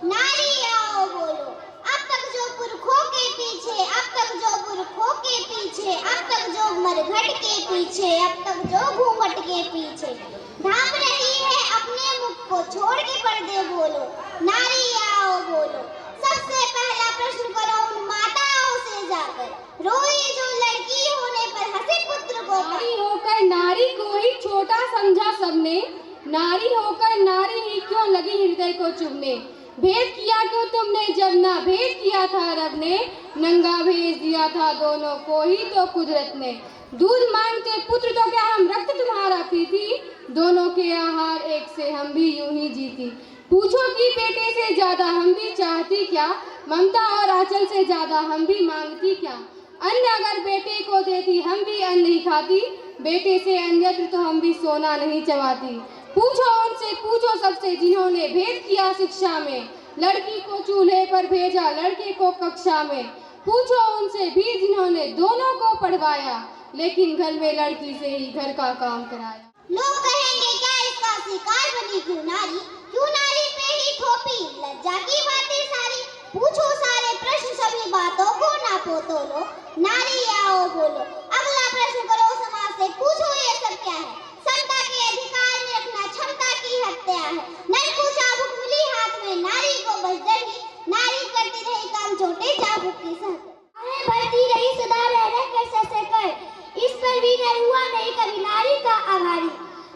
नारी आओ बोलो। अब तक जो पुरखों के पीछे, अब तक जो पुरखों के पीछे, अब तक जो मरघट के पीछे, अब तक जो घूंघट के पीछे ढांप रही है अपने मुख को छोड़ के पर्दे बोलो। नारी आओ बोलो। सबसे पहला प्रश्न करो उन माताओं से जाकर, रोई जो लड़की होने पर हंसे पुत्र को। नारी होकर नारी को ही छोटा समझा सबने, नारी होकर नारी ही क्यों लगी हृदय को चुभने। भेद किया क्यों तुमने जब ना भेद किया था रब ने, नंगा भेज दिया था दोनों को ही तो कुदरत ने। दूध मांगते पुत्र तो क्या हम रक्त तुम्हारा पीती, दोनों के आहार एक से हम भी यूं ही जीती। पूछो कि बेटे से ज्यादा हम भी चाहती क्या, ममता और आंचल से ज्यादा हम भी मांगती क्या। अन्न अगर बेटे को देती हम भी अन्न नहीं खाती, बेटे से अन्यत्र तो हम भी सोना नहीं चबाती। पूछो उनसे, पूछो सबसे जिन्होंने भेद किया शिक्षा में, लड़की को चूल्हे पर भेजा लड़के को कक्षा में। पूछो उनसे भी जिन्होंने दोनों को पढ़वाया, लेकिन घर में लड़की से ही घर का काम कराया। लोग कहेंगे क्या इसका शिकार बनी क्यों नारी, क्यों नारी पे ही थोपी लज्जा की बातें सारी। पूछो सारे प्रश्न सभी बातों को नापो तोलो। नारी आओ बोलो। अगला प्रश्न करो समाज से, पूछो ये सब क्या है। समता के अधिकार में रखना क्षमता की हत्या है। नर को चाबुक मिली हाथ में, नारी को बस डर ही, नारी करती रही काम छोटे चाबुक की साथ। बढ़ती रही सदा रह रह कर सह कर, इस पर भी न हुआ नहीं कभी नारी का आभारी।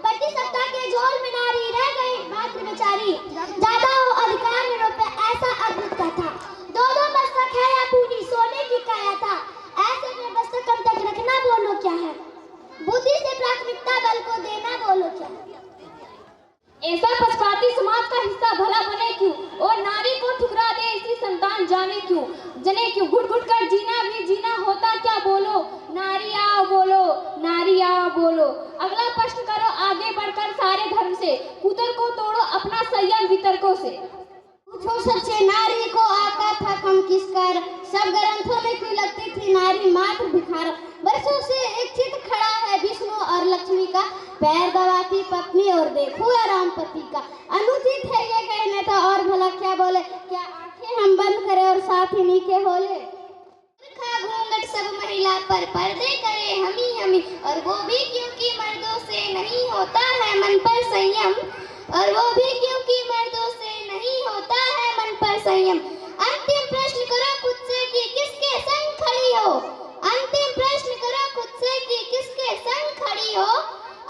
पति सत्ता के झोल में नारी रह गई मात्र बेचारी, ज्यादा हो अधिकार में रोपे ऐसा अद्भुत का था। दो दो मस्तक है या पूरी सोने की काया था, ऐसे में मस्तक कम तक रखना बोलो क्या है, बुद्धि से प्राथमिकता बल को देना बोलो क्या। ऐसा पक्षपाती समाज का हिस्सा भला बने क्यों, और नारी को ठुकरा दे इसी संतान जाने क्यों, जने क्यों। घुट घुट कर जीना भी जीना होता क्या बोलो। नारी आओ बोलो, नारी आओ बोलो। अगला प्रश्न करो आगे बढ़कर सारे धर्म से, कुतर को तोड़ो अपना संयम वितर्कों से। पूछो सबसे नारी को आता था कम किस कर, सब ग्रंथों में क्यों लगती थी नारी मात्र भिखार। वर्षों से एक चित्र खड़ा है विष्णु और लक्ष्मी का, पैर दबाती पत्नी और देखो राम पति का। अनुचित है ये कहने था और भला क्या बोले, क्या आंखें हम बंद करें और साथ ही नीचे होले। घूंघट सब महिला पर पर्दे करे हमी, और वो भी क्योंकि मर्दों से नहीं होता है मन पर संयम, और वो भी क्योंकि मर्दों से नहीं होता है मन पर संयम। अंतिम प्रश्न करो खुद से कि किसके संग खड़ी हो, अंतिम प्रश्न करो खुद से कि किसके संग खड़ी हो।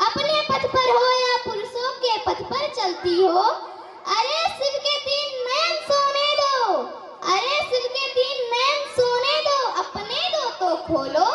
अपने पथ पर हो या पुरुषों के पथ पर चलती हो। अरे शिव के 3 नयन सोने दो, अरे शिव के 3 नयन सोने दो, अपने दो तो खोलो।